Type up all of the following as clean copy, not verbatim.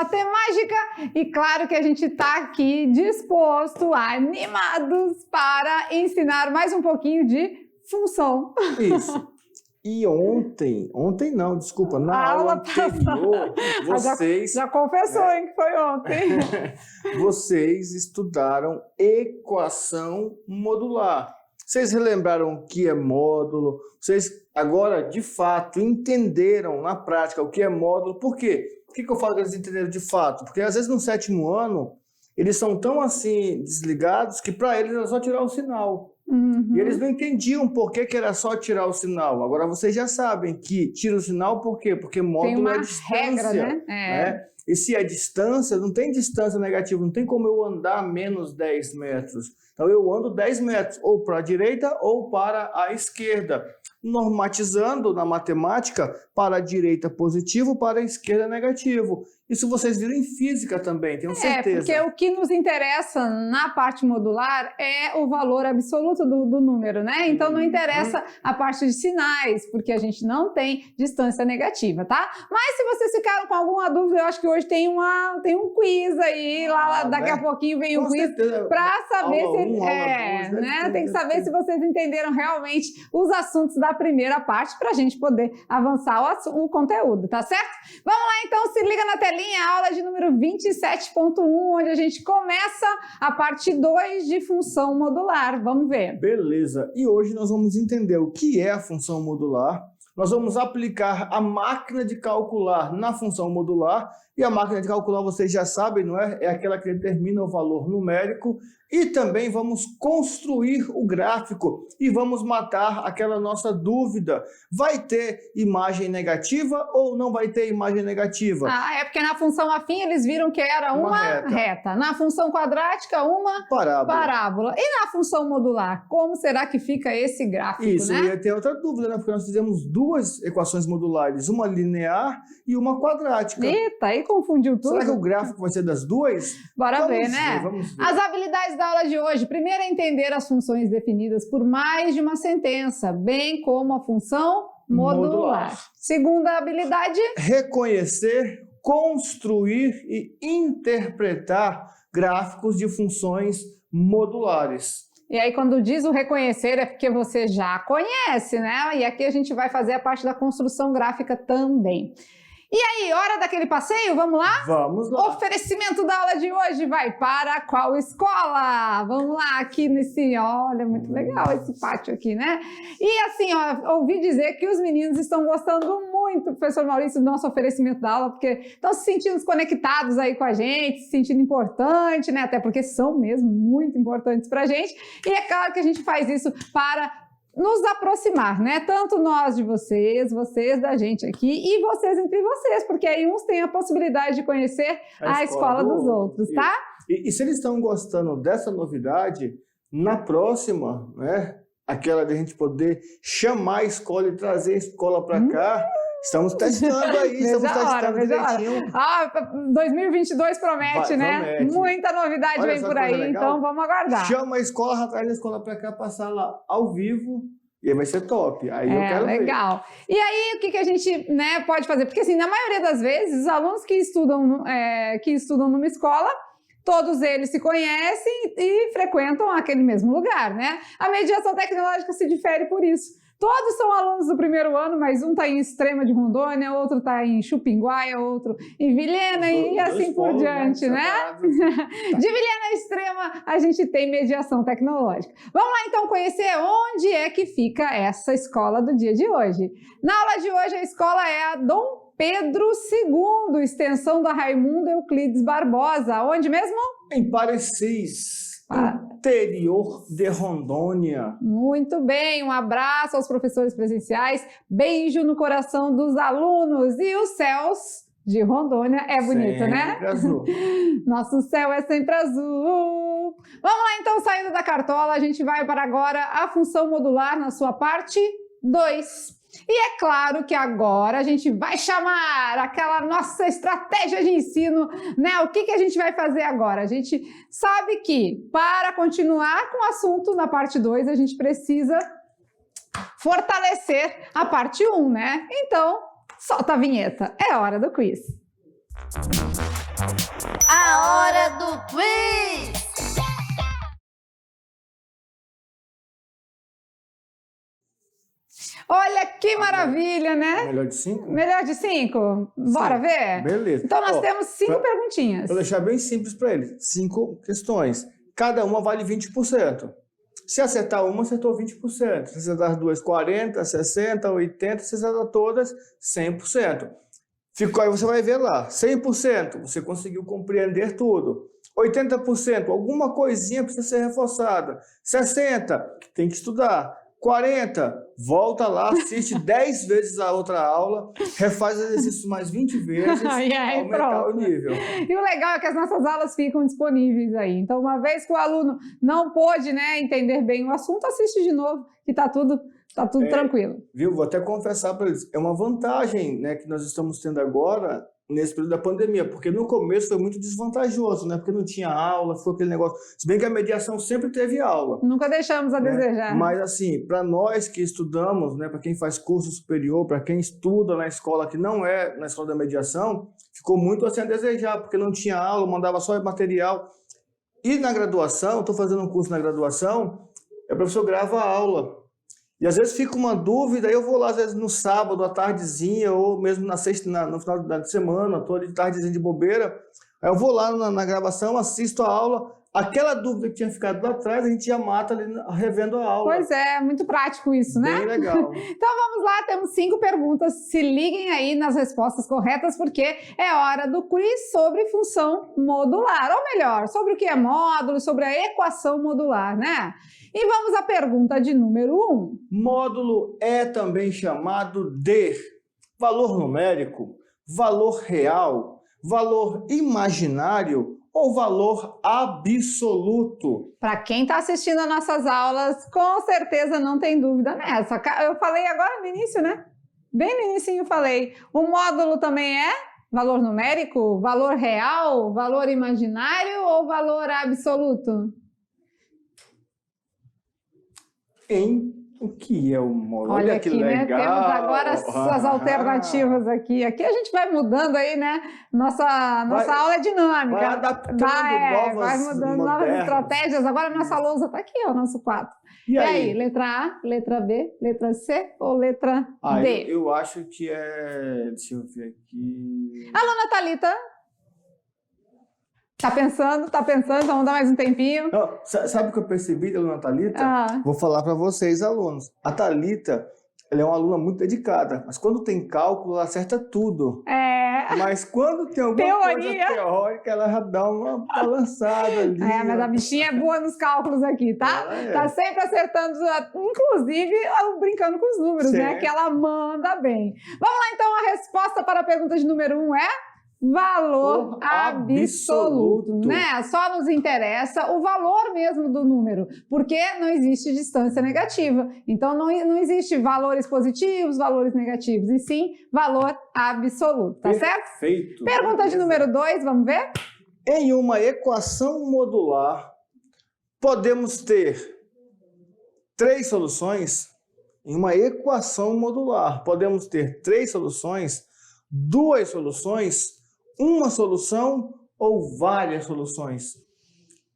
matemática e claro que a gente está aqui disposto, animados para ensinar mais um pouquinho de função. Isso. E ontem não, desculpa, na aula anterior, vocês... Já confessou, hein, que foi ontem. Vocês estudaram equação modular. Vocês relembraram o que é módulo? Vocês agora, de fato, entenderam na prática o que é módulo. Por quê? Por que eu falo que eles entenderam de fato? Porque às vezes no 7º ano, eles são tão assim desligados que para eles era só tirar o sinal. Uhum. E eles não entendiam por que era só tirar o sinal. Agora vocês já sabem que tira o sinal por quê? Porque módulo é distância. Regra, né? Né? E se é distância, não tem distância negativa, não tem como eu andar menos 10 metros. Então eu ando 10 metros, ou para a direita ou para a esquerda. Normatizando na matemática, para a direita positivo, para a esquerda negativo. Isso vocês viram em física também, tenho certeza. Porque o que nos interessa na parte modular é o valor absoluto do número, né? Então não interessa a parte de sinais, porque a gente não tem distância negativa, tá? Mas se vocês ficaram com alguma dúvida, eu acho que hoje tem um quiz aí, daqui a pouquinho vem um quiz para saber se tem que saber se vocês entenderam realmente os assuntos da primeira parte para a gente poder avançar o conteúdo, tá certo? Vamos lá então, se liga na telinha. Aula de número 27.1, onde a gente começa a parte 2 de função modular. Vamos ver. Beleza. E hoje nós vamos entender o que é a função modular. Nós vamos aplicar a máquina de calcular na função modular. E a máquina de calcular, vocês já sabem, não é? É aquela que determina o valor numérico. E também vamos construir o gráfico e vamos matar aquela nossa dúvida. Vai ter imagem negativa ou não vai ter imagem negativa? É porque na função afim eles viram que era uma reta. Na função quadrática, uma parábola. E na função modular, como será que fica esse gráfico, Isso, né? e tem outra dúvida, né? Porque nós fizemos duas equações modulares, uma linear e uma quadrática. Eita, aí confundiu tudo. Será que o gráfico vai ser das duas? Bora ver, né? Vamos ver. As habilidades da aula de hoje. Primeiro é entender as funções definidas por mais de uma sentença, bem como a função modular. Segunda habilidade. Reconhecer, construir e interpretar gráficos de funções modulares. E aí, quando diz o reconhecer, é porque você já conhece, né? E aqui a gente vai fazer a parte da construção gráfica também. E aí, hora daquele passeio? Vamos lá? Vamos lá. Oferecimento da aula de hoje vai para qual escola? Vamos lá, aqui nesse... Olha, muito legal esse pátio aqui, né? E assim, ó, ouvi dizer que os meninos estão gostando muito, professor Maurício, do nosso oferecimento da aula, porque estão se sentindo conectados aí com a gente, se sentindo importante, né? Até porque são mesmo muito importantes para a gente. E é claro que a gente faz isso para nos aproximar, né? Tanto nós de vocês, vocês da gente aqui e vocês entre vocês, porque aí uns têm a possibilidade de conhecer a escola dos outros, tá? E se eles estão gostando dessa novidade, na próxima, né? Aquela de a gente poder chamar a escola e trazer a escola para cá. Estamos testando aí, estamos testando direitinho. 2022 promete, né? Muita novidade vem por aí, então vamos aguardar. Chama a escola, traz a escola para cá, passar lá ao vivo, e aí vai ser top. Aí eu quero ver. Legal. E aí, o que a gente, né, pode fazer? Porque, assim, na maioria das vezes, os alunos que estudam numa escola, todos eles se conhecem e frequentam aquele mesmo lugar, né? A mediação tecnológica se difere por isso. Todos são alunos do primeiro ano, mas um está em Extrema de Rondônia, outro está em Chupinguaia, outro em Vilhena e assim por diante, né? De Vilhena a Extrema, a gente tem mediação tecnológica. Vamos lá então conhecer onde é que fica essa escola do dia de hoje. Na aula de hoje a escola é a Dom Pedro II, extensão da Raimundo Euclides Barbosa. Onde mesmo? Em Parecis. Interior de Rondônia. Muito bem, um abraço aos professores presenciais, beijo no coração dos alunos e os céus de Rondônia é bonito, sempre, né? Azul. Nosso céu é sempre azul. Vamos lá então, saindo da cartola, a gente vai para agora a função modular na sua parte 2. E é claro que agora a gente vai chamar aquela nossa estratégia de ensino, né? O que a gente vai fazer agora? A gente sabe que para continuar com o assunto na parte 2, a gente precisa fortalecer a parte 1, né? Então, solta a vinheta. É hora do quiz. A hora do quiz! Olha que maravilha, né? Melhor de 5? Melhor de 5? Bora Sim. ver? Beleza. Então nós Ó, temos 5 perguntinhas. Vou deixar bem simples para eles. 5 questões. Cada uma vale 20%. Se acertar uma, acertou 20%. Se acertar as duas, 40%, 60%, 80%. Se acertar todas, 100%. Ficou, aí você vai ver lá. 100%, você conseguiu compreender tudo. 80%, alguma coisinha precisa ser reforçada. 60%, tem que estudar. 40%, volta lá, assiste 10 vezes a outra aula, refaz o exercício mais 20 vezes, E aí, aumentar pronto. o nível. E o legal é que as nossas aulas ficam disponíveis aí. Então, uma vez que o aluno não pôde, né, entender bem o assunto, assiste de novo, que tá tudo tranquilo. Viu? Vou até confessar para eles, é uma vantagem, né, que nós estamos tendo agora nesse período da pandemia, porque no começo foi muito desvantajoso, né, porque não tinha aula, foi aquele negócio, se bem que a mediação sempre teve aula. Nunca deixamos a Né? desejar. Mas assim, para nós que estudamos, né, para quem faz curso superior, para quem estuda na escola que não é na escola da mediação, ficou muito assim a desejar, porque não tinha aula, mandava só material. E na graduação, estou fazendo um curso na graduação, o professor grava a aula. E às vezes fica uma dúvida, eu vou lá às vezes no sábado, à tardezinha, ou mesmo na sexta, no final da semana, estou ali de tardezinha de bobeira, aí eu vou lá na gravação, assisto a aula, aquela dúvida que tinha ficado lá atrás, a gente já mata ali revendo a aula. Pois é, muito prático isso, né? Bem legal. Então vamos lá, temos 5 perguntas. Se liguem aí nas respostas corretas, porque é hora do quiz sobre função modular. Ou melhor, sobre o que é módulo, sobre a equação modular, né? E vamos à pergunta de número 1. Módulo é também chamado de valor numérico, valor real, valor imaginário ou valor absoluto. Para quem está assistindo às nossas aulas, com certeza não tem dúvida nessa. Eu falei agora no início, né? Bem no início eu falei. O módulo também é valor numérico, valor real, valor imaginário ou valor absoluto? O que é o módulo? Olha que aqui, legal! né? Temos agora as alternativas aqui. Aqui a gente vai mudando aí, né? Nossa aula é dinâmica. Vai adaptando vai novas, mudando novas modernas. estratégias. Agora a nossa lousa está aqui, ó, nosso quadro. E aí, letra A, letra B, letra C ou letra D? Eu acho que é... Deixa eu ver aqui... Aluna Thalita, tá pensando, vamos dar mais um tempinho. Não, sabe o que eu percebi da aluna Thalita? Vou falar para vocês, alunos. A Thalita, ela é uma aluna muito dedicada, mas quando tem cálculo, ela acerta tudo. Mas quando tem alguma coisa teórica, ela já dá uma balançada ali. Mas a bichinha é boa nos cálculos aqui, tá? Tá sempre acertando, inclusive brincando com os números, né? Que ela manda bem. Vamos lá, então, a resposta para a pergunta de número 1 é... valor absoluto, né? Só nos interessa o valor mesmo do número, porque não existe distância negativa. Então, não existe valores positivos, valores negativos, e sim valor absoluto, tá certo? Perfeito. Pergunta de número 2, vamos ver? Em uma equação modular, podemos ter 3 soluções? Em uma equação modular, podemos ter 3 soluções, 2 soluções, uma solução ou várias soluções?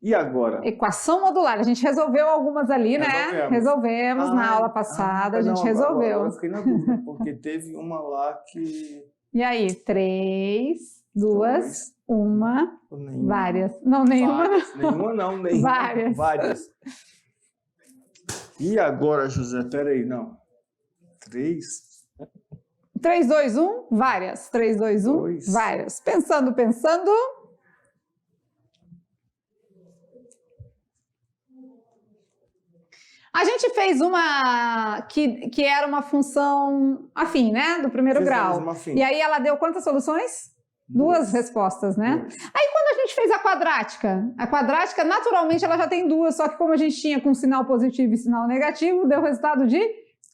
E agora? Equação modular. A gente resolveu algumas ali, né? Resolvemos na aula passada, a gente resolveu. Agora eu fiquei na dúvida, porque teve uma lá que... E aí? 3, 2, 1, várias. Não, nenhuma. Nenhuma não, nenhuma. Várias. E agora, José? Peraí, não. 3... 3, 2, 1, várias. 3, 2, 1, várias. Pensando. A gente fez uma que era uma função afim, né? Do primeiro grau. E aí ela deu quantas soluções? 2 respostas, né? Aí quando a gente fez a quadrática naturalmente ela já tem 2, só que como a gente tinha com sinal positivo e sinal negativo, deu resultado de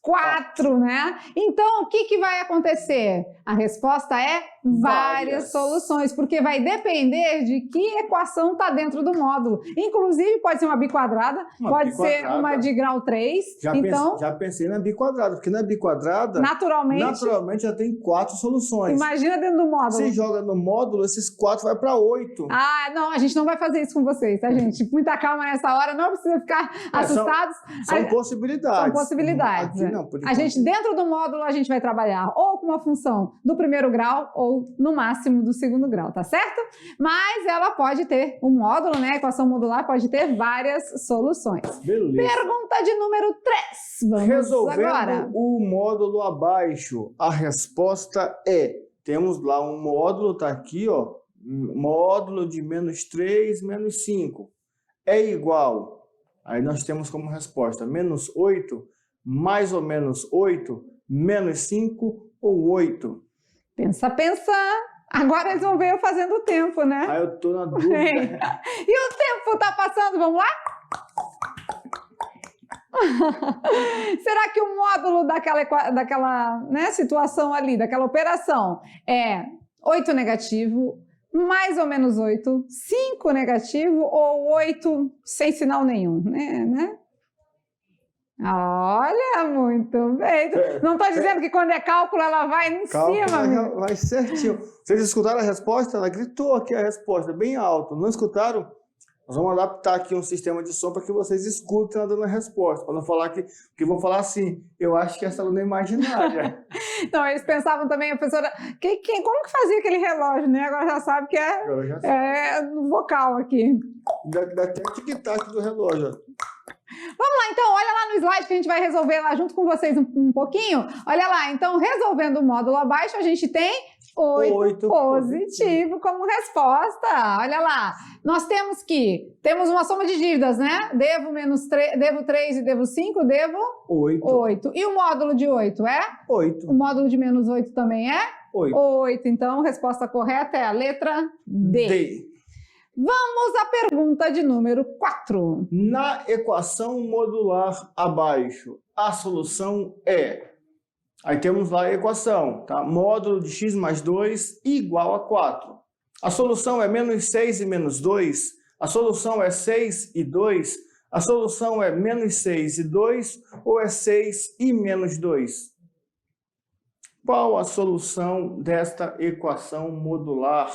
4, né? Então, o que vai acontecer? A resposta é várias soluções, porque vai depender de que equação está dentro do módulo. Inclusive, pode ser uma biquadrada, pode ser uma de grau 3. Já pensei na biquadrada, porque na biquadrada, naturalmente já tem 4 soluções. Imagina dentro do módulo. Se joga no módulo, esses 4 vai para 8. Ah, não, a gente não vai fazer isso com vocês, tá, gente? Muita calma nessa hora, não precisa ficar assustados. São possibilidades. São possibilidades. Aqui não, por a gente, dentro do módulo, a gente vai trabalhar ou com uma função do primeiro grau ou no máximo do segundo grau, tá certo? Mas ela pode ter um módulo, né? A equação modular pode ter várias soluções. Beleza. Pergunta de número 3. Vamos Resolvendo agora. o módulo abaixo, a resposta é, temos lá um módulo, tá aqui, ó, módulo de -3, -5, é igual, aí nós temos como resposta -8, mais ou menos 8, -5 ou 8. Pensa. Agora eles vão ver eu fazendo o tempo, né? Aí eu tô na dúvida. E o tempo tá passando, vamos lá? Será que o módulo daquela né, situação ali, daquela operação é 8 negativo, mais ou menos 8, 5 negativo ou 8 sem sinal nenhum, né? Olha, muito bem. Não estou dizendo que quando é cálculo ela vai em cima. Vai certinho. Vocês escutaram a resposta? Ela gritou aqui a resposta, bem alto. Não escutaram? Nós vamos adaptar aqui um sistema de som para que vocês escutem ela dando a resposta. Para não falar que vão falar assim, eu acho que essa aluna é imaginária. Não, eles pensavam também, a professora, como que fazia aquele relógio, né? Agora já sabe que é no vocal aqui. Dá até o tic-tac do relógio. Vamos lá, então, olha lá no slide que a gente vai resolver lá junto com vocês um pouquinho. Olha lá, então, resolvendo o módulo abaixo, a gente tem 8 positivo como resposta. Olha lá, nós temos uma soma de dívidas, né? Devo 3 e devo 5, devo 8. E o módulo de 8 é? 8. O módulo de -8 também é? 8. Então, a resposta correta é a letra D. Vamos à pergunta de número 4. Na equação modular abaixo, a solução é... Aí temos lá a equação, tá? Módulo de x mais 2 igual a 4. A solução é -6 e -2. A solução é 6 e 2. A solução é -6 e 2 ou é 6 e -2? Qual a solução desta equação modular?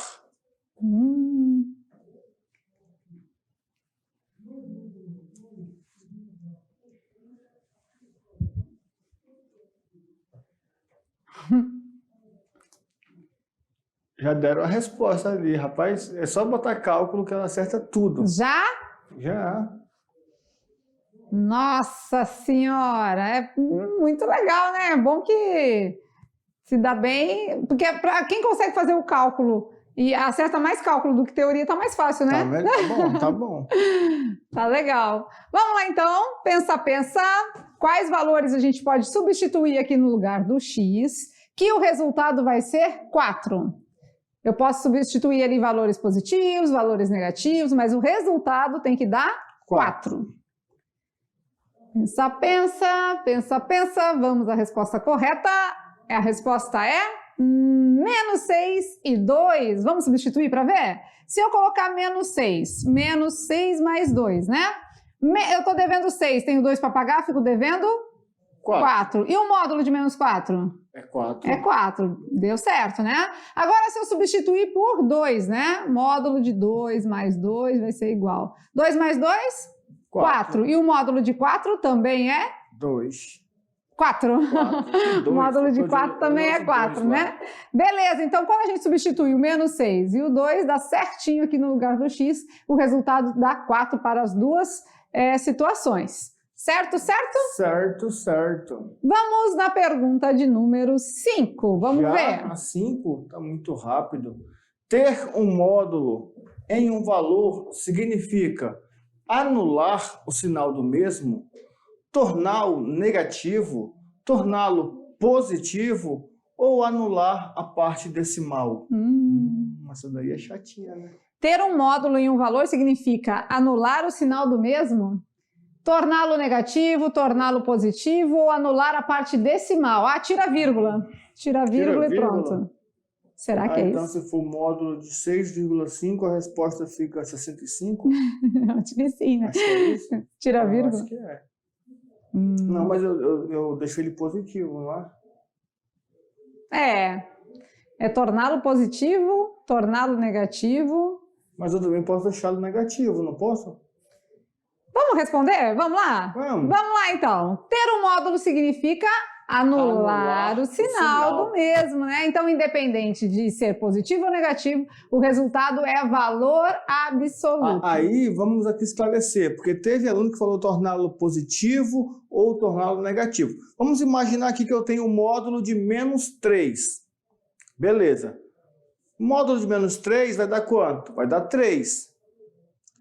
Já deram a resposta ali, rapaz. É só botar cálculo que ela acerta tudo. Já? Já. Nossa Senhora, é muito legal, né? É bom que se dá bem, porque para quem consegue fazer o cálculo e acerta mais cálculo do que teoria, tá mais fácil, né? Tá bom. Tá legal. Vamos lá, então. Pensa. Quais valores a gente pode substituir aqui no lugar do x, que o resultado vai ser 4. Eu posso substituir ali valores positivos, valores negativos, mas o resultado tem que dar 4. Pensa. Vamos à resposta correta. A resposta é -6 e 2. Vamos substituir para ver? Se eu colocar -6 mais 2, né? Eu estou devendo 6, tenho 2 para pagar, fico devendo 4. E o módulo de -4? É 4. É 4. Deu certo, né? Agora, se eu substituir por 2, né? Módulo de 2 mais 2 vai ser igual. 2 mais 2? 4. E o módulo de 4 também é? 2. 4. O módulo de 4 também é 4, né? Beleza, então quando a gente substitui o -6 e o 2, dá certinho aqui no lugar do x, o resultado dá 4 para as duas situações. Certo? Certo. Vamos na pergunta de número 5. Vamos ver. A 5 está muito rápido. Ter um módulo em um valor significa anular o sinal do mesmo, torná-lo negativo, torná-lo positivo ou anular a parte decimal. Essa daí é chatinha, né? Ter um módulo em um valor significa anular o sinal do mesmo? Torná-lo negativo, torná-lo positivo ou anular a parte decimal. Ah, tira a vírgula. Tira a vírgula e pronto. Será que é então, isso? se for módulo de 6,5, a resposta fica 65? Acho que sim, né? Acho que é isso. Tira a Eu vírgula. acho que é. Não, mas eu deixei ele positivo, não é? É torná-lo positivo, torná-lo negativo. Mas eu também posso deixá-lo negativo, não posso? Vamos responder? Vamos lá? Vamos. Vamos lá, então. Ter um módulo significa anular o sinal do mesmo, né? Então, independente de ser positivo ou negativo, o resultado é valor absoluto. Aí, vamos aqui esclarecer, porque teve aluno que falou torná-lo positivo ou torná-lo negativo. Vamos imaginar aqui que eu tenho um módulo de -3. Beleza. O módulo de -3 vai dar quanto? Vai dar 3.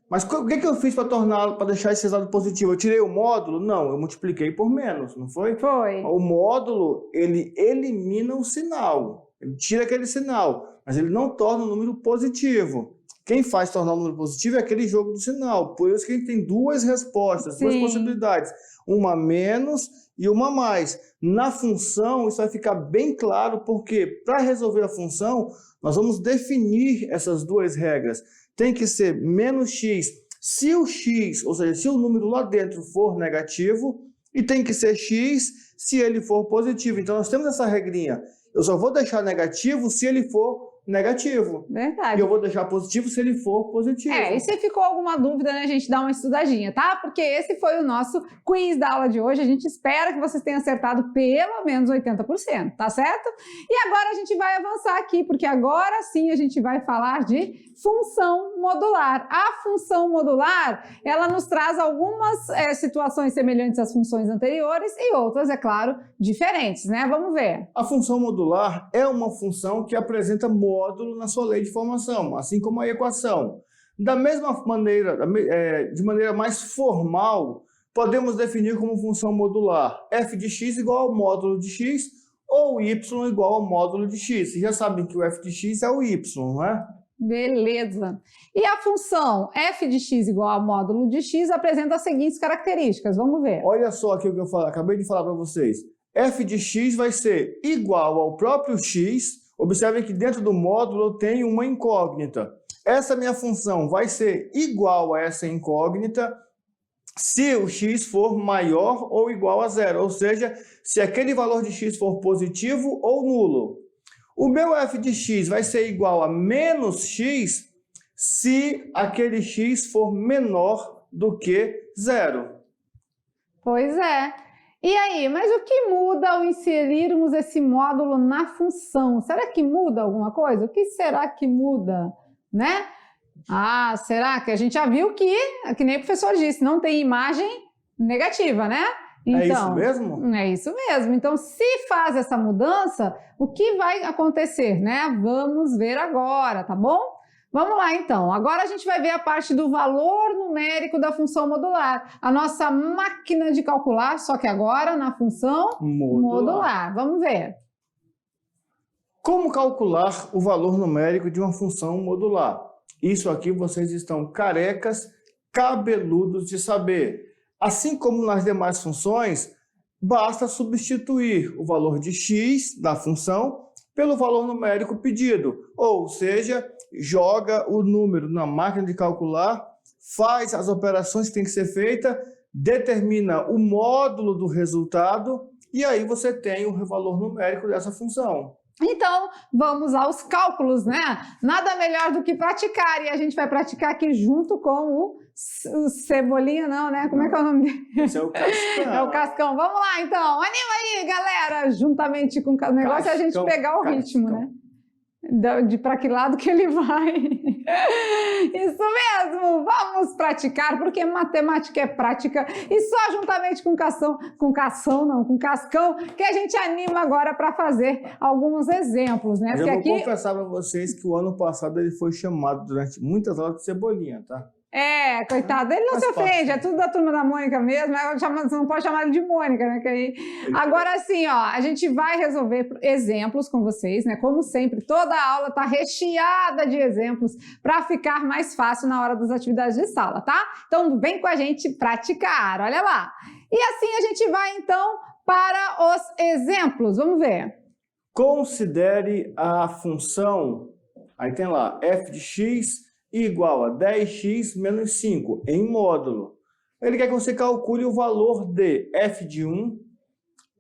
Mas o que eu fiz para torná-lo, para deixar esse resultado positivo? Eu tirei o módulo? Não, eu multipliquei por menos, não foi? Foi. O módulo, ele elimina o sinal, ele tira aquele sinal, mas ele não torna o número positivo. Quem faz tornar o número positivo é aquele jogo do sinal. Por isso que a gente tem duas respostas, duas possibilidades. Uma menos e uma mais. Na função, isso vai ficar bem claro, porque para resolver a função, nós vamos definir essas duas regras. Tem que ser menos x se o x, ou seja, se o número lá dentro for negativo, e tem que ser x se ele for positivo. Então, nós temos essa regrinha. Eu só vou deixar negativo se ele for negativo. Verdade. E eu vou deixar positivo se ele for positivo. E se ficou alguma dúvida, né, a gente dá uma estudadinha, tá? Porque esse foi o nosso quiz da aula de hoje. A gente espera que vocês tenham acertado pelo menos 80%, tá certo? E agora a gente vai avançar aqui, porque agora sim a gente vai falar de função modular. A função modular, ela nos traz algumas situações semelhantes às funções anteriores e outras, é claro, diferentes, né? Vamos ver. A função modular é uma função que apresenta módulo na sua lei de formação, assim como a equação. Da mesma maneira, de maneira mais formal, podemos definir como função modular f de x igual ao módulo de x ou y igual ao módulo de x. Vocês já sabem que o f de x é o y, não é? Beleza. E a função f de x igual ao módulo de x apresenta as seguintes características. Vamos ver. Olha só aqui o que eu acabei de falar para vocês. F de x vai ser igual ao próprio x. Observem que dentro do módulo eu tenho uma incógnita. Essa minha função vai ser igual a essa incógnita se o x for maior ou igual a zero. Ou seja, se aquele valor de x for positivo ou nulo. O meu f de x vai ser igual a menos x se aquele x for menor do que zero. Pois é. E aí, mas o que muda ao inserirmos esse módulo na função? Será que muda alguma coisa? O que será que muda, né? Ah, será que a gente já viu que nem o professor disse, não tem imagem negativa, né? Então, é isso mesmo? É isso mesmo. Então, se faz essa mudança, o que vai acontecer, né? Vamos ver agora, tá bom? Vamos lá, então. Agora a gente vai ver a parte do valor numérico da função modular. A nossa máquina de calcular, só que agora na função modular. Vamos ver. Como calcular o valor numérico de uma função modular? Isso aqui vocês estão carecas, cabeludos de saber. Assim como nas demais funções, basta substituir o valor de x da função pelo valor numérico pedido. Ou seja, joga o número na máquina de calcular, faz as operações que tem que ser feitas, determina o módulo do resultado e aí você tem o valor numérico dessa função. Então, vamos aos cálculos, né? Nada melhor do que praticar, e a gente vai praticar aqui junto com o Cebolinha, não, né? Como é que é o nome dele? Esse é o Cascão. É o Cascão. Vamos lá, então. Anima aí, galera! Juntamente com o negócio é a gente pegar o ritmo, né? De para que lado que ele vai. Isso mesmo, vamos praticar, porque matemática é prática e só juntamente com Cascão que a gente anima agora para fazer alguns exemplos, né? Mas eu vou confessar para vocês que o ano passado ele foi chamado durante muitas aulas de Cebolinha, tá? Coitado, ele não Faz se ofende, parte. é tudo da turma da Mônica mesmo, você não pode chamar ele de Mônica, né? Que aí... Agora sim, ó, a gente vai resolver exemplos com vocês, né? Como sempre, toda a aula tá recheada de exemplos para ficar mais fácil na hora das atividades de sala, tá? Então vem com a gente praticar, olha lá. E assim a gente vai então para os exemplos, vamos ver. Considere a função, aí tem lá, f de x igual a 10x menos 5 em módulo. Ele quer que você calcule o valor de f de 1,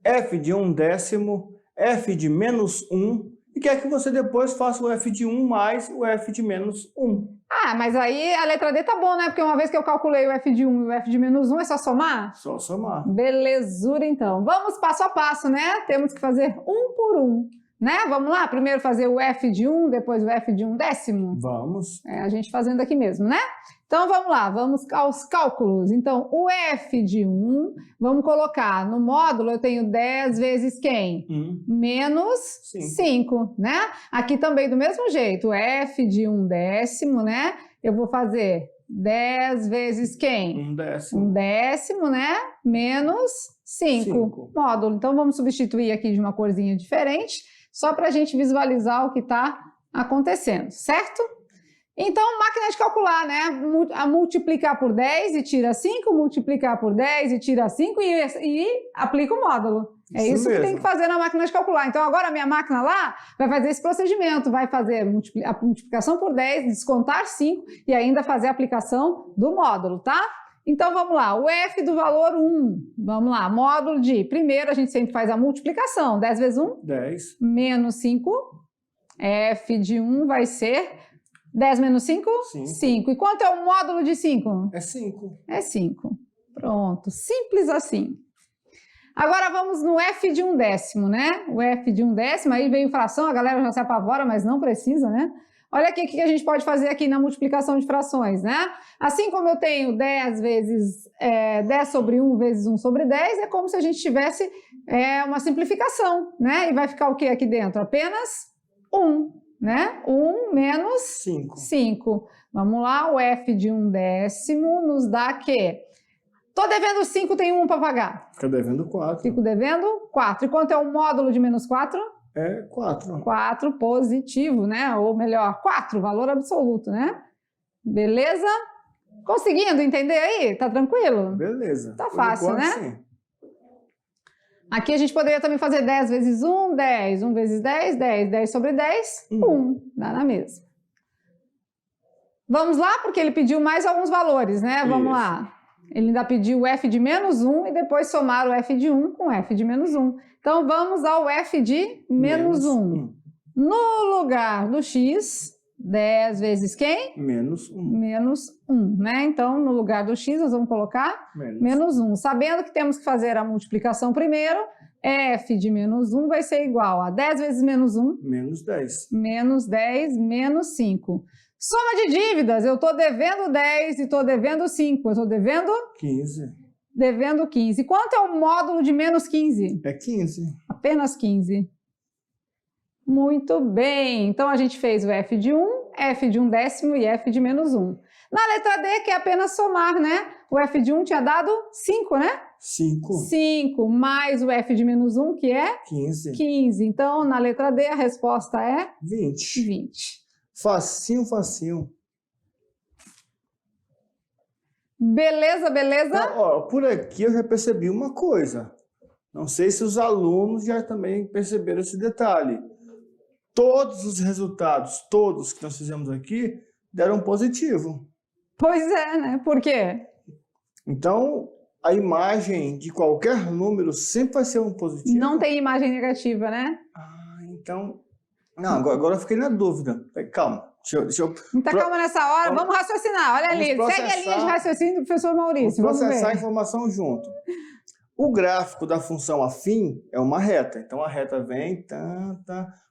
f de 1/10, f de menos 1 e quer que você depois faça o f de 1 mais o f de menos 1. Ah, mas aí a letra D tá bom, né? Porque uma vez que eu calculei o f de 1 e o f de menos 1, é só somar? Só somar. Belezura, então. Vamos passo a passo, né? Temos que fazer um por um, né? Vamos lá? Primeiro fazer o f de 1, depois o f de 1/10? Vamos. A gente fazendo aqui mesmo, né? Então, vamos lá, vamos aos cálculos. Então, o f de 1, vamos colocar no módulo, eu tenho 10 vezes quem? Menos 5, né? Aqui também do mesmo jeito, f de 1/10, né? Eu vou fazer 10 vezes quem? 1/10. 1/10, né? Menos 5. Módulo. Então, vamos substituir aqui de uma corzinha diferente, só para a gente visualizar o que está acontecendo, certo? Então, máquina de calcular, né? Multiplicar por 10 e tira 5, multiplicar por 10 e tira 5 e aplica o módulo. É isso que tem que fazer na máquina de calcular. Então, agora a minha máquina lá vai fazer esse procedimento, vai fazer a multiplicação por 10, descontar 5 e ainda fazer a aplicação do módulo, tá? Então, vamos lá. O f do valor 1, vamos lá, módulo de, primeiro a gente sempre faz a multiplicação, 10 vezes 1? 10. Menos 5, f de 1 vai ser 10 menos 5? 5. E quanto é o módulo de 5? É 5. É 5. Pronto, simples assim. Agora vamos no f de 1/10, né? O f de 1/10, aí veio fração, a galera já se apavora, mas não precisa, né? Olha aqui o que a gente pode fazer aqui na multiplicação de frações, né? Assim como eu tenho 10 vezes 10 sobre 1 vezes 1 sobre 10, é como se a gente tivesse uma simplificação, né? E vai ficar o que aqui dentro? Apenas 1. Né? 1 menos 5. Vamos lá, o f de 1/10 nos dá que? Tô devendo 5, tem 1 para pagar. Fica devendo 4. Fico devendo 4. E quanto é o módulo de menos 4? É 4. 4 positivo, né? Ou melhor, 4, valor absoluto, né? Beleza? Conseguindo entender aí? Tá tranquilo? Beleza. Tá fácil, né? Sim. Aqui a gente poderia também fazer 10 vezes 1, 10. 1 vezes 10, 10. 10 sobre 10, 1. Dá na mesma. Vamos lá, porque ele pediu mais alguns valores, né? Vamos lá. Ele ainda pediu o f de menos 1 e depois somar o f de 1 com o f de menos 1. Então, vamos ao f de menos 1. No lugar do x, 10 vezes quem? Menos 1. Menos 1, né? Então, no lugar do x, nós vamos colocar menos 1. Sabendo que temos que fazer a multiplicação primeiro, f de menos 1 vai ser igual a 10 vezes menos 1. Menos 10. Menos 10, menos 5. Soma de dívidas, eu estou devendo 10 e estou devendo 5. Eu estou devendo? 15. Devendo 15. Quanto é o módulo de menos 15? É 15. Apenas 15. Muito bem. Então, a gente fez o f de 1, f de 1/10 e f de menos 1. Na letra D, que é apenas somar, né? O f de 1 tinha dado 5, né? 5. 5 mais o f de menos 1, que é? 15. 15. Então, na letra D, a resposta é? 20. 20. Facinho, facinho. Beleza, beleza? Então, ó, por aqui eu já percebi uma coisa. Não sei se os alunos já também perceberam esse detalhe. Todos os resultados, todos que nós fizemos aqui, deram positivo. Pois é, né? Por quê? Então, a imagem de qualquer número sempre vai ser um positivo. Não tem imagem negativa, né? Ah, então... Não, agora eu fiquei na dúvida. Calma, deixa eu... Muita calma nessa hora. Vamos raciocinar. Olha ali, segue a linha de raciocínio do professor Maurício. Vamos processar a informação junto. O gráfico da função afim é uma reta. Então, a reta vem,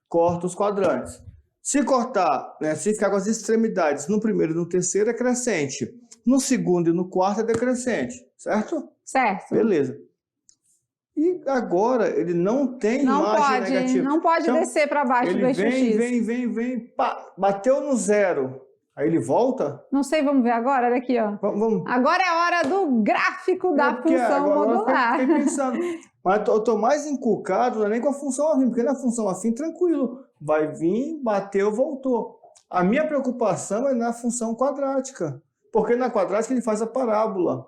corta os quadrantes. Se cortar, né, se ficar com as extremidades no primeiro e no terceiro, é crescente. No segundo e no quarto é decrescente, certo? Certo. Beleza. E agora ele não tem imagem negativa. Não pode então, descer para baixo do eixo X. Vem, pá, bateu no zero. Aí ele volta? Não sei, vamos ver agora, olha aqui, ó. Vamos. Agora é a hora do gráfico da Porque função agora modular. eu fiquei pensando. Mas eu tô mais encucado, não é nem com a função afim, porque na função afim, tranquilo. Vai vir, bateu, voltou. A minha preocupação é na função quadrática. Porque na quadrática ele faz a parábola.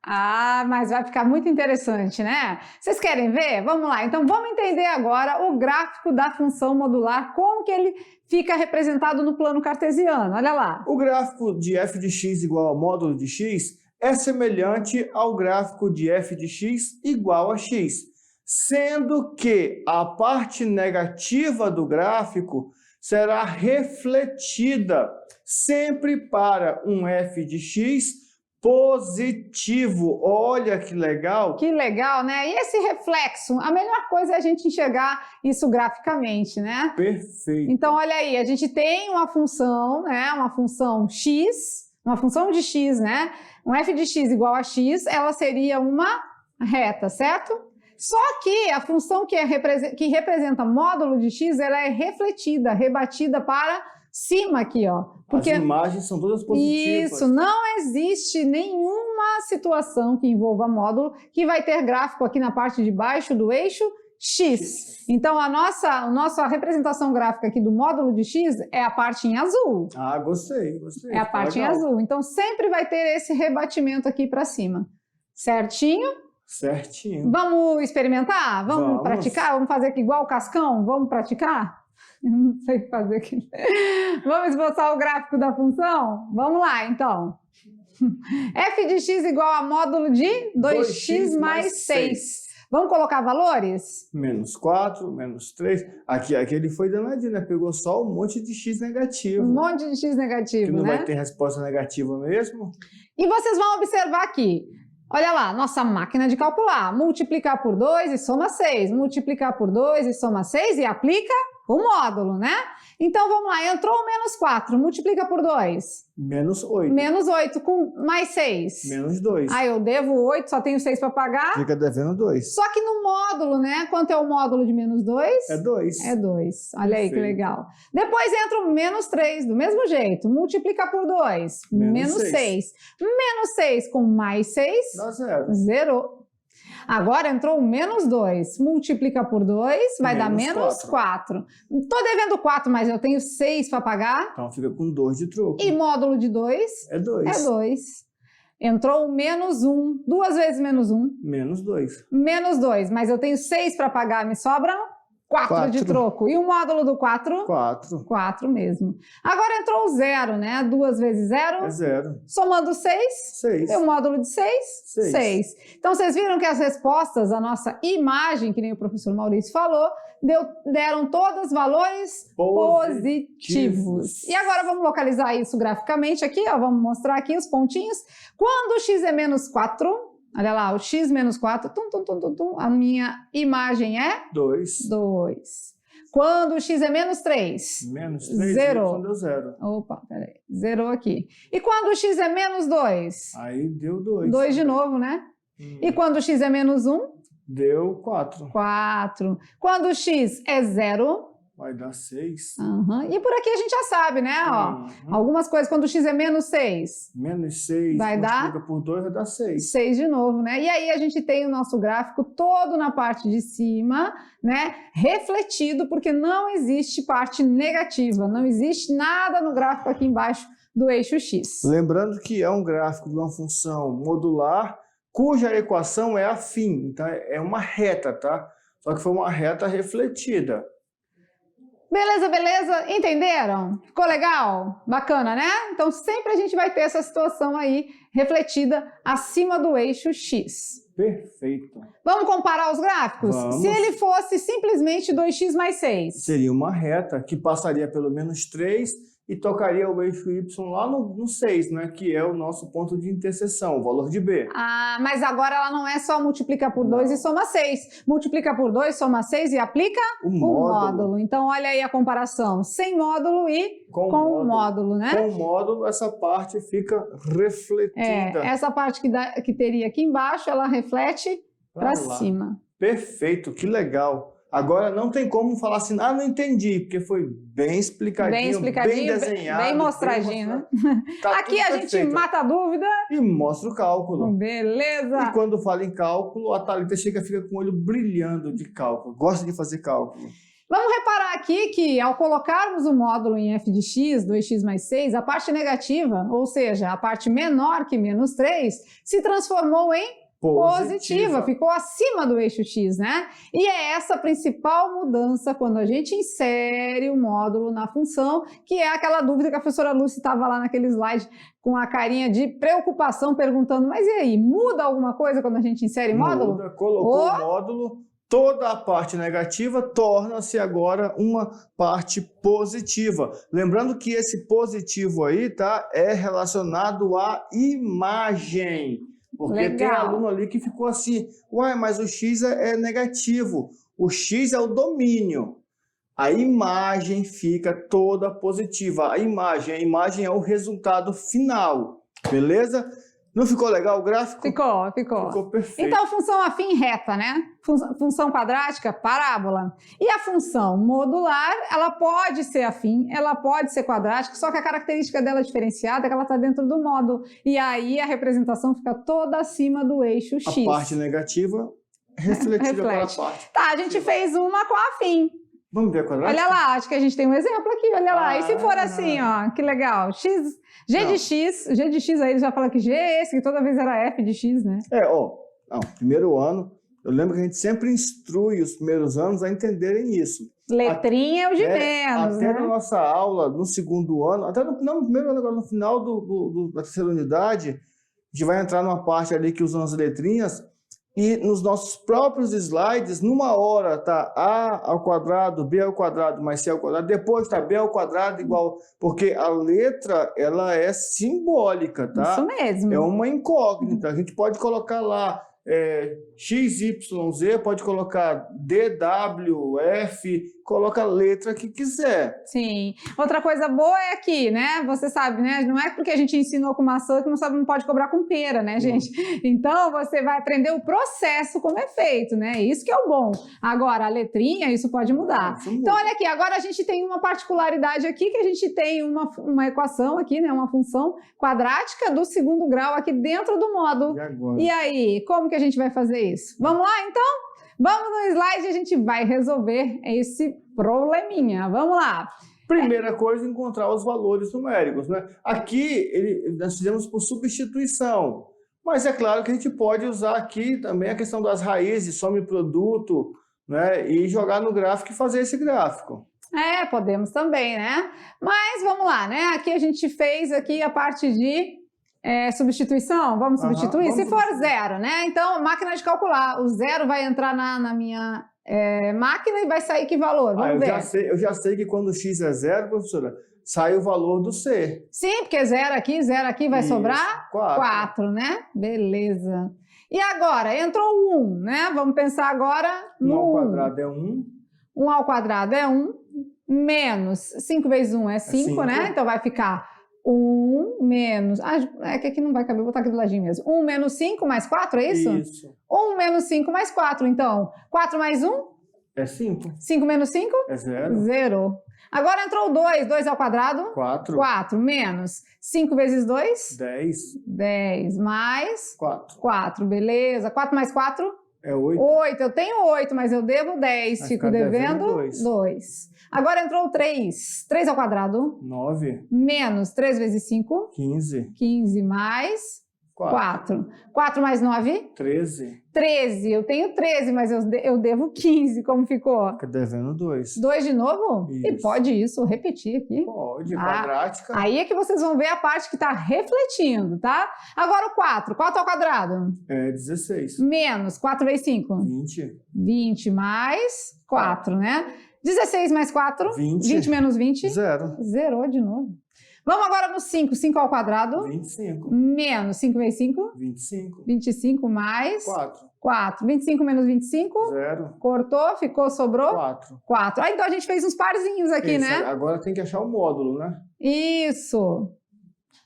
Ah, mas vai ficar muito interessante, né? Vocês querem ver? Vamos lá. Então, vamos entender agora o gráfico da função modular, como que ele fica representado no plano cartesiano. Olha lá. O gráfico de f de x igual ao módulo de x é semelhante ao gráfico de f de x igual a x, sendo que a parte negativa do gráfico será refletida sempre para um f de x positivo. Olha que legal! Que legal, né? E esse reflexo, a melhor coisa é a gente enxergar isso graficamente, né? Perfeito. Então, olha aí, a gente tem uma função, né? Uma função x, uma função de x, né? Um f de x igual a x, ela seria uma reta, certo? Só que a função que representa módulo de x, ela é refletida, rebatida para cima aqui, ó. Porque as imagens são todas positivas. Isso, não existe nenhuma situação que envolva módulo que vai ter gráfico aqui na parte de baixo do eixo x. Então, a nossa representação gráfica aqui do módulo de x é a parte em azul. Ah, gostei. É a parte legal. em azul. Então, sempre vai ter esse rebatimento aqui para cima. Certinho? Certinho. Vamos experimentar? Vamos praticar? Vamos fazer aqui igual o Cascão? Vamos praticar? Eu não sei fazer aqui. Vamos esboçar o gráfico da função? Vamos lá, então. f de x igual a módulo de 2x mais 6. Vamos colocar valores? Menos 4, menos 3. Aqui ele foi danadinho, né? Pegou só um monte de x negativo. Um monte de x negativo, que não né? vai ter resposta negativa mesmo. E vocês vão observar aqui. Olha lá, nossa máquina de calcular. Multiplicar por 2 e soma 6. Multiplicar por 2 e soma 6 e aplica o módulo, né? Então, vamos lá. Entrou o menos 4. Multiplica por 2. Menos 8. Menos 8 com mais 6. Menos 2. Ah, eu devo 8, só tenho 6 para pagar. Fica devendo 2. Só que no módulo, né? Quanto é o módulo de menos 2? É 2. É 2. Olha aí que Perfeito. legal. Depois entra o menos 3, do mesmo jeito. Multiplica por 2. Menos 6. Menos 6 com mais 6. Dá 0. Zerou. Agora entrou o menos 2. Multiplica por 2, vai dar menos 4. Estou devendo 4, mas eu tenho 6 para pagar. Então fica com 2 de troco. E módulo de 2? É 2. É 2. Entrou o menos 1. 2 vezes menos 1. Menos 2. Menos 2, mas eu tenho 6 para pagar, me sobram 4 de troco. E o módulo do 4? 4. 4 mesmo. Agora entrou o 0, né? 2 vezes 0? É 0. Somando 6? 6. E o módulo de 6? 6. Então, vocês viram que as respostas, a nossa imagem, que nem o professor Maurício falou, deram todos valores positivos. E agora vamos localizar isso graficamente aqui, ó. Vamos mostrar aqui os pontinhos. Quando o x é menos 4... Olha lá, o x menos 4, a minha imagem é? 2. 2. Quando o x é menos 3? Menos 3, zerou. deu 0. Opa, peraí, zerou aqui. E quando o x é menos 2? Aí deu 2. 2 de novo, né? E quando o x é menos 1? Deu 4. 4. Quando o x é 0? Vai dar 6. E por aqui a gente já sabe, né? Ó, algumas coisas, quando o x é menos 6? Menos 6. Vai dar? Multiplica por 2, vai dar 6. 6 de novo, né? E aí a gente tem o nosso gráfico todo na parte de cima, né? Refletido, porque não existe parte negativa. Não existe nada no gráfico aqui embaixo do eixo x. Lembrando que é um gráfico de uma função modular, cuja equação é afim. Então é uma reta, tá? Só que foi uma reta refletida. Beleza, beleza? Entenderam? Ficou legal? Bacana, né? Então sempre a gente vai ter essa situação aí refletida acima do eixo x. Perfeito. Vamos comparar os gráficos? Vamos. Se ele fosse simplesmente 2x mais 6. Seria uma reta que passaria pelo menos 3 e tocaria o eixo y lá no 6, né? Que é o nosso ponto de interseção, o valor de b. Ah, mas agora ela não é só multiplica por 2 e soma 6. Multiplica por 2, soma 6 e aplica o módulo. Então, olha aí a comparação. Sem módulo e com o módulo, né? Com o módulo, essa parte fica refletida. Essa parte que teria aqui embaixo, ela reflete para cima. Perfeito, que legal. Agora não tem como falar assim, não entendi, porque foi bem explicadinho, bem desenhado. Bem mostradinho, né? Tá aqui a gente mata a dúvida. E mostra o cálculo. Beleza. E quando fala em cálculo, a Thalita fica com o olho brilhando de cálculo. Gosta de fazer cálculo. Vamos reparar aqui que ao colocarmos o módulo em f de x, 2x mais 6, a parte negativa, ou seja, a parte menor que menos 3, se transformou em positiva, ficou acima do eixo x, né? E é essa a principal mudança quando a gente insere o módulo na função, que é aquela dúvida que a professora Lúcia estava lá naquele slide com a carinha de preocupação, perguntando, mas e aí, muda alguma coisa quando a gente insere módulo? Muda, colocou o módulo, toda a parte negativa torna-se agora uma parte positiva. Lembrando que esse positivo aí, tá, é relacionado à imagem. Porque tem aluno ali que ficou assim, uai, mas o x é negativo, o x é o domínio. A imagem fica toda positiva, a imagem é o resultado final, beleza? Não ficou legal o gráfico? Ficou. Ficou perfeito. Então, função afim reta, né? Função quadrática, parábola. E a função modular, ela pode ser afim, ela pode ser quadrática, só que a característica dela diferenciada é que ela está dentro do módulo. E aí a representação fica toda acima do eixo x. A parte negativa refletida para a parte. Tá, a gente fez uma com a afim. Vamos ver a quadrática? Olha lá, acho que a gente tem um exemplo aqui, olha lá. E se for assim, ó, que legal. G de X, aí ele já fala que G é esse, que toda vez era F de X, né? Primeiro ano, eu lembro que a gente sempre instrui os primeiros anos a entenderem isso. Letrinha é o de menos, até na nossa aula, no segundo ano, até no primeiro ano, agora no final da terceira unidade, a gente vai entrar numa parte ali que usam as letrinhas, e nos nossos próprios slides, numa hora tá A ao quadrado, B ao quadrado, mais C ao quadrado, depois tá B ao quadrado igual... Porque a letra, ela é simbólica, tá? Isso mesmo. É uma incógnita. A gente pode colocar lá XYZ, pode colocar DWF, coloca a letra que quiser. Sim. Outra coisa boa é aqui, né? Você sabe, né? Não é porque a gente ensinou com maçã que não pode cobrar com pera, né, gente? Então, você vai aprender o processo como é feito, né? Isso que é o bom. Agora, a letrinha, isso pode mudar. Então, olha aqui, agora a gente tem uma particularidade aqui, que a gente tem uma equação aqui, né? Uma função quadrática do segundo grau aqui dentro do módulo. E aí, como que a gente vai fazer isso? Vamos lá, então? Vamos no slide e a gente vai resolver esse probleminha. Vamos lá. Primeira coisa, encontrar os valores numéricos, né? Aqui, nós fizemos por substituição. Mas é claro que a gente pode usar aqui também a questão das raízes, some produto, né? E jogar no gráfico e fazer esse gráfico. Podemos também, né? Mas vamos lá, né? Aqui a gente fez aqui a parte de substituição, vamos substituir? Se for zero, né? Então, máquina de calcular, o zero vai entrar na minha máquina e vai sair que valor? Vamos ver. Eu já sei que quando x é zero, professora, sai o valor do C. Sim, porque zero aqui vai sobrar 4, né? Beleza. E agora, entrou 1, né? Vamos pensar agora no 1. 1 ao quadrado é 1. 1 ao quadrado é 1, menos 5 vezes 1 é 5, né? Então vai ficar 1 menos... que aqui não vai caber, vou botar aqui do ladinho mesmo. 1 menos 5 mais 4, é isso? Isso. 1 menos 5 mais 4, então. 4 mais 1? É 5. 5 menos 5? É 0. 0. Agora entrou 2. 2 ao quadrado? 4. 4 menos 5 vezes 2? 10. 10 mais 4. 4, beleza. 4 mais 4? É 8. 8. Eu tenho 8, mas eu devo 10. Fico devendo 2. Agora entrou 3. 3 ao quadrado? 9. Menos 3 vezes 5? 15. 15 mais 4. 4 mais 9? 13. 13. Eu tenho 13, mas eu devo 15. Como ficou? Fica devendo 2. 2 de novo? Isso. E pode isso repetir aqui? Pode, quadrática. Aí é que vocês vão ver a parte que está refletindo, tá? Agora o 4. 4 ao quadrado? É 16. Menos 4 vezes 5? 20. 20 mais 4, né? 16 mais 4? 20. 20 menos 20? 0. Zerou de novo. Vamos agora no 5. 5 ao quadrado? 25. Menos 5 vezes 5? 25. 25 mais 4. 4. 25 menos 25? 0. Cortou, ficou, sobrou? 4. 4. Então a gente fez uns parzinhos aqui, Isso, né? agora tem que achar o módulo, né? Isso.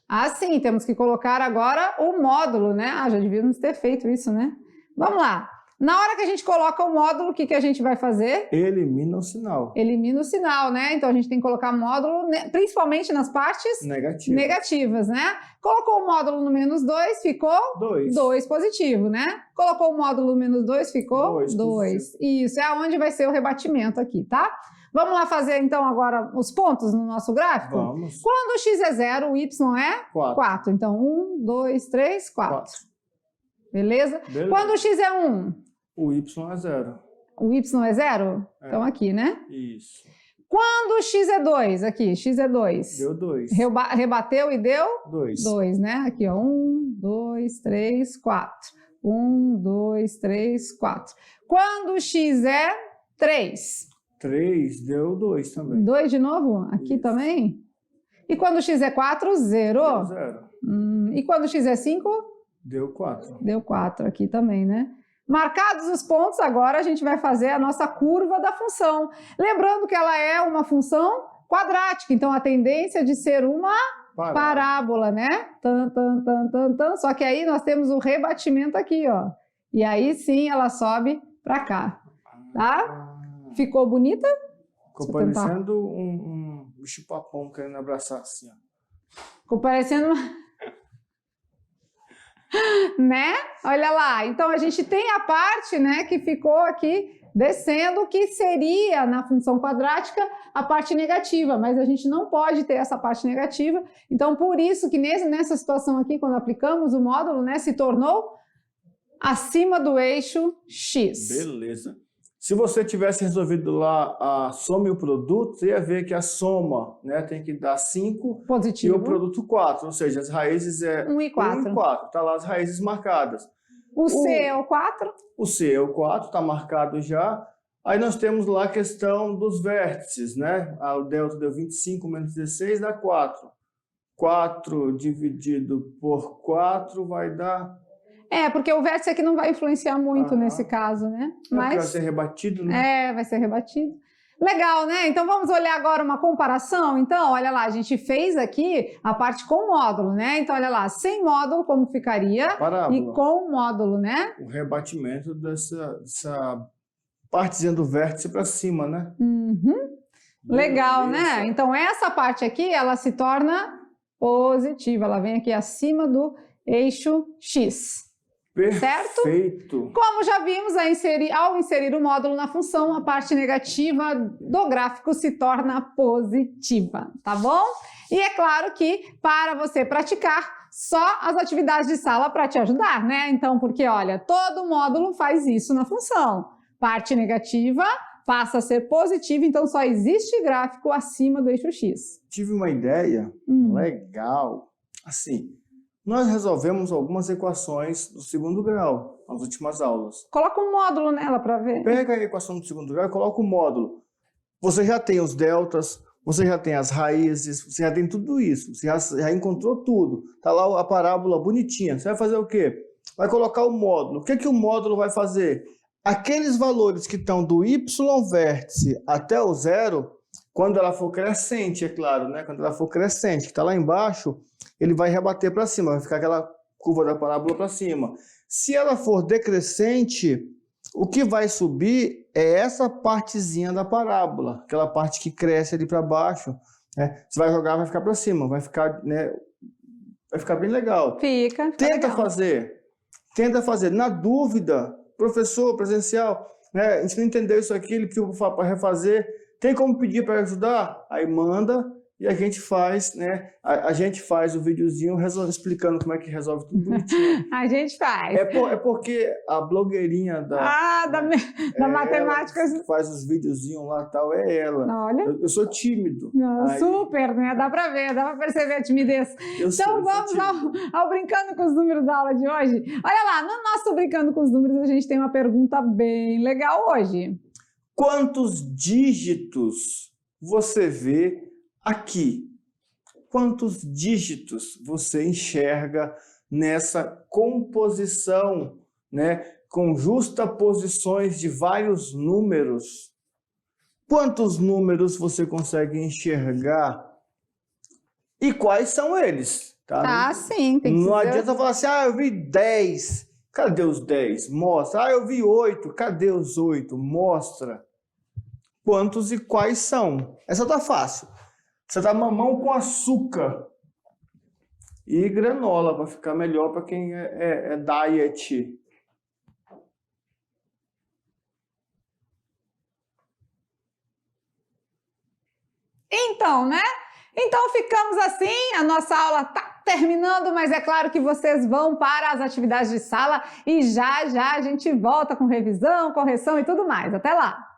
Assim, temos que colocar agora o módulo, né? Já devíamos ter feito isso, né? Vamos lá. Na hora que a gente coloca o módulo, o que, que a gente vai fazer? Elimina o sinal. Elimina o sinal, né? Então a gente tem que colocar módulo, principalmente nas partes Negativo. negativas, né? Colocou o módulo no -2, ficou 2. 2 positivo, né? Colocou o módulo no -2, ficou 2 2. Isso, é onde vai ser o rebatimento aqui, tá? Vamos lá fazer então agora os pontos no nosso gráfico? Vamos. Quando o x é 0, o y é 4. 4. Então 1, 2, 3, 4. Beleza? Beleza. Quando o x é 1, O y é 0. o y é 0? É. Então aqui, né? Isso. Quando o x é 2, aqui, x é 2. Deu 2. Rebateu e deu 2. 2, né? Aqui, ó. 1, 2, 3, 4. 1, 2, 3, 4. Quando o x é 3. 3 deu 2 também. 2 de novo? Aqui Isso. também? E quando o x é 4, 0. Deu 0. E quando o x é 5? Deu 4. Deu 4 aqui também, né? Marcados os pontos, agora a gente vai fazer a nossa curva da função. Lembrando que ela é uma função quadrática, então a tendência de ser uma parábola, né? Tan, tan, tan, tan, tan. Só que aí nós temos o rebatimento aqui, ó. E aí sim ela sobe para cá, tá? Ficou bonita? Ficou Deixa eu tentar. parecendo um bicho-papão querendo abraçar assim, ó. Ficou parecendo uma... né? Olha lá, então a gente tem a parte, né, que ficou aqui descendo, que seria na função quadrática a parte negativa, mas a gente não pode ter essa parte negativa, então por isso que nessa situação aqui, quando aplicamos o módulo, né, se tornou acima do eixo X. Beleza. Se você tivesse resolvido lá a soma e o produto, você ia ver que a soma, né, tem que dar 5 Positivo. e o produto 4, ou seja, as raízes é 1 e 4. 1 e 4, tá lá as raízes marcadas. O C é o 4. O C é o 4, está marcado já. Aí nós temos lá a questão dos vértices, né? O delta deu 25 menos 16 dá 4. 4 dividido por 4 vai dar... É, porque o vértice aqui não vai influenciar muito nesse caso, né? Vai ser rebatido, né? É, vai ser rebatido. Legal, né? Então vamos olhar agora uma comparação. Então, olha lá, a gente fez aqui a parte com módulo, né? Então, olha lá, sem módulo, como ficaria? Parábola. E com módulo, né? O rebatimento dessa partezinha do vértice para cima, né? Legal, Beleza. né? Então, essa parte aqui, ela se torna positiva. Ela vem aqui acima do eixo X. Perfeito. Como já vimos, ao inserir o módulo na função, a parte negativa do gráfico se torna positiva, tá bom? E é claro que para você praticar, só as atividades de sala para te ajudar, né? Então, porque olha, todo módulo faz isso na função. Parte negativa passa a ser positiva, então só existe gráfico acima do eixo X. Tive uma ideia legal. Assim, nós resolvemos algumas equações do segundo grau nas últimas aulas. Coloca um módulo nela para ver. Pega a equação do segundo grau e coloca o módulo. Você já tem os deltas, você já tem as raízes, você já tem tudo isso. Você já encontrou tudo. Está lá a parábola bonitinha. Você vai fazer o quê? Vai colocar o módulo. O que, que o módulo vai fazer? Aqueles valores que estão do y vértice até o 0, quando ela for crescente, é claro, né? Quando ela for crescente, que está lá embaixo, ele vai rebater para cima, vai ficar aquela curva da parábola para cima. Se ela for decrescente, o que vai subir é essa partezinha da parábola, aquela parte que cresce ali para baixo, né? Você vai jogar, vai ficar para cima, vai ficar, né? Vai ficar bem legal. Fica Tenta legal. fazer. Na dúvida, professor presencial, né? A gente não entendeu isso aqui, ele pediu para refazer. Tem como pedir para ajudar? Aí manda e a gente faz, né? A gente faz o videozinho explicando como é que resolve tudo bonitinho. A gente faz. É porque a blogueirinha da matemática. Ela que faz os videozinhos lá e tal, é ela. Olha. Eu sou tímido. Não, Aí, super, né? Dá pra ver, dá pra perceber a timidez. eu sou Então vamos tímido. ao Brincando com os Números da aula de hoje. Olha lá, no nosso Brincando com os Números a gente tem uma pergunta bem legal hoje. Quantos dígitos você vê aqui? Quantos dígitos você enxerga nessa composição, né, com justaposições de vários números? Quantos números você consegue enxergar? E quais são eles? Tá, sim. Tem que Não ser... adianta falar assim, eu vi 10. Cadê os 10? Mostra. Ah, eu vi 8. Cadê os 8? Mostra. Quantos e quais são? Essa tá fácil. Você dá mamão com açúcar e granola para ficar melhor para quem é diet. Então, né? Então ficamos assim, a nossa aula está terminando, mas é claro que vocês vão para as atividades de sala e já já a gente volta com revisão, correção e tudo mais. Até lá!